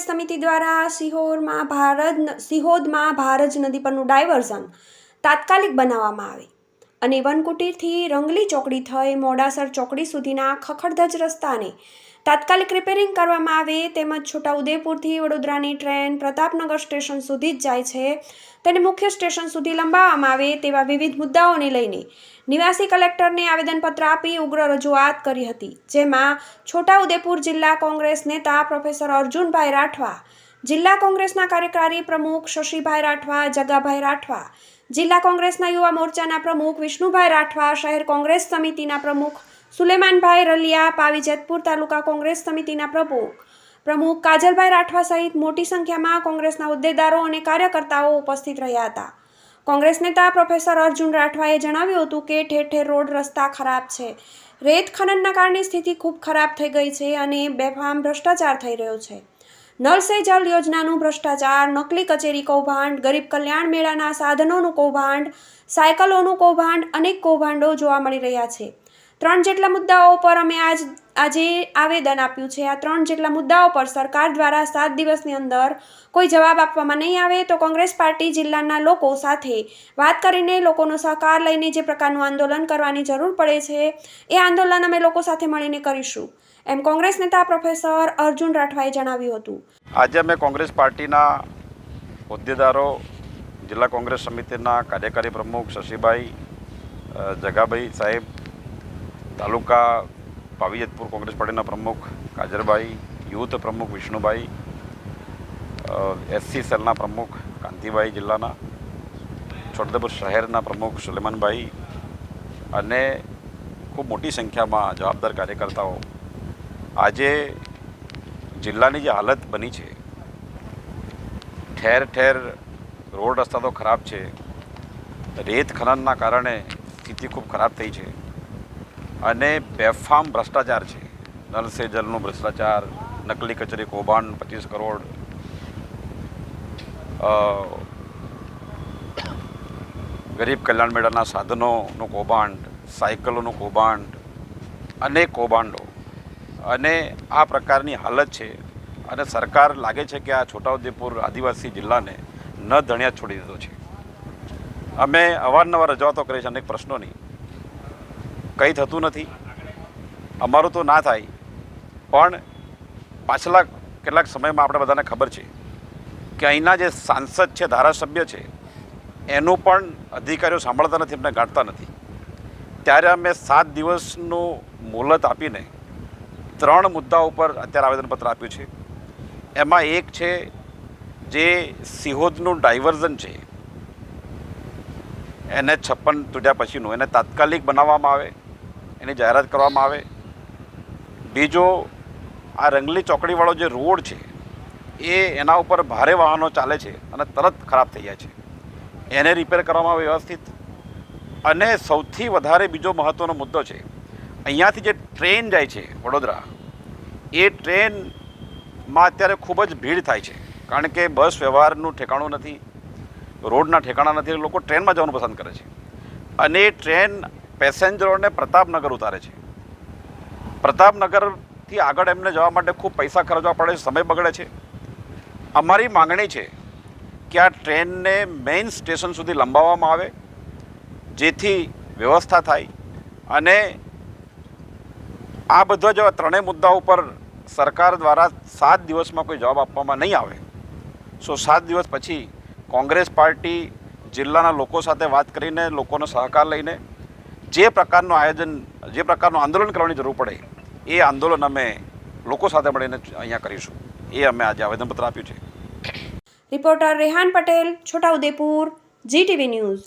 સમિતિ દ્વારા સિહોદમાં ભારજ નદી પરનું ડાયવર્ઝન તાત્કાલિક બનાવવામાં આવે અને વનકુટીરથી રંગલી ચોકડી થઈ મોડાસર ચોકડી સુધીના ખખડધજ રસ્તાને તાત્કાલિક રિપેરિંગ કરવામાં આવે તેમજ છોટાઉદેપુરથી વડોદરાની ટ્રેન પ્રતાપનગર સ્ટેશન સુધી જ જાય છે તેને મુખ્ય સ્ટેશન સુધી લંબાવવામાં આવે તેવા વિવિધ મુદ્દાઓને લઈને નિવાસી કલેક્ટરને આવેદનપત્ર આપી ઉગ્ર રજૂઆત કરી હતી, જેમાં છોટાઉદેપુર જિલ્લા કોંગ્રેસ નેતા પ્રોફેસર અર્જુનભાઈ રાઠવા, જિલ્લા કોંગ્રેસના કાર્યકારી પ્રમુખ શશીભાઈ રાઠવા, જગાભાઈ રાઠવા, જિલ્લા કોંગ્રેસના યુવા મોરચાના પ્રમુખ વિષ્ણુભાઈ રાઠવા, શહેર કોંગ્રેસ સમિતિના પ્રમુખ સુલેમાનભાઈ રલિયા, પાવી જેતપુર તાલુકા કોંગ્રેસ સમિતિના પ્રમુખ કાજલભાઈ રાઠવા સહિત મોટી સંખ્યામાં કોંગ્રેસના હોદ્દેદારો અને કાર્યકર્તાઓ ઉપસ્થિત રહ્યા હતા. કોંગ્રેસ નેતા પ્રોફેસર અર્જુન રાઠવાએ જણાવ્યું હતું કે ઠેર ઠેર રોડ રસ્તા ખરાબ છે, રેત ખનનના કારણે સ્થિતિ ખૂબ ખરાબ થઈ ગઈ છે અને બેફામ ભ્રષ્ટાચાર થઈ રહ્યો છે. નળ સે જલ યોજનાનું ભ્રષ્ટાચાર, નકલી કચેરી કૌભાંડ, ગરીબ કલ્યાણ મેળાના સાધનોનું કૌભાંડ, સાયકલોનું કૌભાંડ, અનેક કૌભાંડો જોવા મળી રહ્યા છે. 3 જેટલા મુદ્દાઓ પર અમે આજે આવેદન આપ્યું છે. આ 3 જેટલા મુદ્દાઓ પર સરકાર દ્વારા 7 દિવસની અંદર કોઈ જવાબ આપવામાં નહીં આવે તો કોંગ્રેસ પાર્ટી જિલ્લાના લોકો સાથે વાત કરીને લોકોનો સહકાર લઈને જે પ્રકારનું આંદોલન કરવાની જરૂર પડે છે એ આંદોલન અમે લોકો સાથે મળીને કરીશું, એમ કોંગ્રેસ નેતા પ્રોફેસર અર્જુન રાઠવાએ જણાવ્યું હતું. આજે અમે કોંગ્રેસ પાર્ટીના હોદ્દેદારો, જિલ્લા કોંગ્રેસ સમિતિના કાર્યકારી પ્રમુખ શશીભાઈ, જગાભાઈ સાહેબ, તાલુકા પાવી જેતપુર કોંગ્રેસ પાર્ટીના પ્રમુખ કાજરભાઈ, યુથ પ્રમુખ વિષ્ણુભાઈ, SC સેલના પ્રમુખ કાંતિભાઈ, જિલ્લાના છોટાઉદેપુર શહેરના પ્રમુખ સુલેમાનભાઈ અને ખૂબ મોટી સંખ્યામાં જવાબદાર કાર્યકર્તાઓ આજે જિલ્લાની જે હાલત બની છે, ઠેર ઠેર રોડ રસ્તા તો ખરાબ છે, રેત ખનનના કારણે સ્થિતિ ખૂબ ખરાબ થઈ છે અને બેફામ ભ્રષ્ટાચાર છે. નલ સે જલનું ભ્રષ્ટાચાર, નકલી કચેરી કૌભાંડ 25 કરોડ, ગરીબ કલ્યાણ મેળાના સાધનોનું કૌભાંડ, સાયકલોનું કૌભાંડ, અનેક કૌભાંડો અને આ પ્રકારની હાલત છે. અને સરકાર લાગે છે કે આ છોટાઉદેપુર આદિવાસી જિલ્લાને ન ધણિયા છોડી દીધો છે. અમે અવારનવાર રજૂઆતો કરી છે અનેક પ્રશ્નોની, કંઈ થતું નથી. અમારું તો ના થાય, પણ પાછલા કેટલાક સમયમાં આપણે બધાને ખબર છે કે અહીંના જે સાંસદ છે, ધારાસભ્ય છે, એનું પણ અધિકારીઓ સાંભળતા નથી, એમને ગાંઠતા નથી. ત્યારે અમે 7 દિવસનું મુહલત આપીને 3 મુદ્દા ઉપર અત્યારે આવેદનપત્ર આપ્યું છે. એમાં એક છે જે સિહોદનું ડાયવર્ઝન છે, એને 56 તૂટ્યા પછીનું એને તાત્કાલિક બનાવવામાં આવે, એની જાહેરાત કરવામાં આવે. બીજો, આ રંગલી ચોકડીવાળો જે રોડ છે એના ઉપર ભારે વાહનો ચાલે છે અને તરત ખરાબ થઈ જાય છે, એને રિપેર કરવામાં આવે વ્યવસ્થિત. અને સૌથી વધારે બીજો મહત્ત્વનો મુદ્દો છે, અહીંયાથી જે ટ્રેન જાય છે વડોદરા, એ ટ્રેનમાં અત્યારે ખૂબ જ ભીડ થાય છે, કારણ કે બસ વ્યવહારનું ઠેકાણું નથી, રોડના ઠેકાણા નથી, લોકો ટ્રેનમાં જવાનું પસંદ કરે છે. અને એ ટ્રેન પેસેન્જરોને પ્રતાપનગર ઉતારે છે. પ્રતાપનગરથી આગળ એમને જવા માટે ખૂબ પૈસા ખર્ચવા પડે છે, સમય બગડે છે. અમારી માંગણી છે કે આ ટ્રેનને મેઇન સ્ટેશન સુધી લંબાવવામાં આવે, જેથી વ્યવસ્થા થાય. અને આ બધા જો 3 મુદ્દા ઉપર સરકાર દ્વારા 7 દિવસમાં કોઈ જવાબ આપવામાં નહીં આવે તો 7 દિવસ પછી કોંગ્રેસ પાર્ટી જિલ્લાના લોકો સાથે વાત કરીને, લોકોનો સહકાર લઈને જે પ્રકારનું આંદોલન કરવાની જરૂર પડે એ આંદોલન અમે લોકો સાથે મળીને અહીંયા કરીશું. એ અમે આજે આવેદનપત્ર આપ્યું છે. Reporter Rehan Patel, Chhotaudepur, GTV news.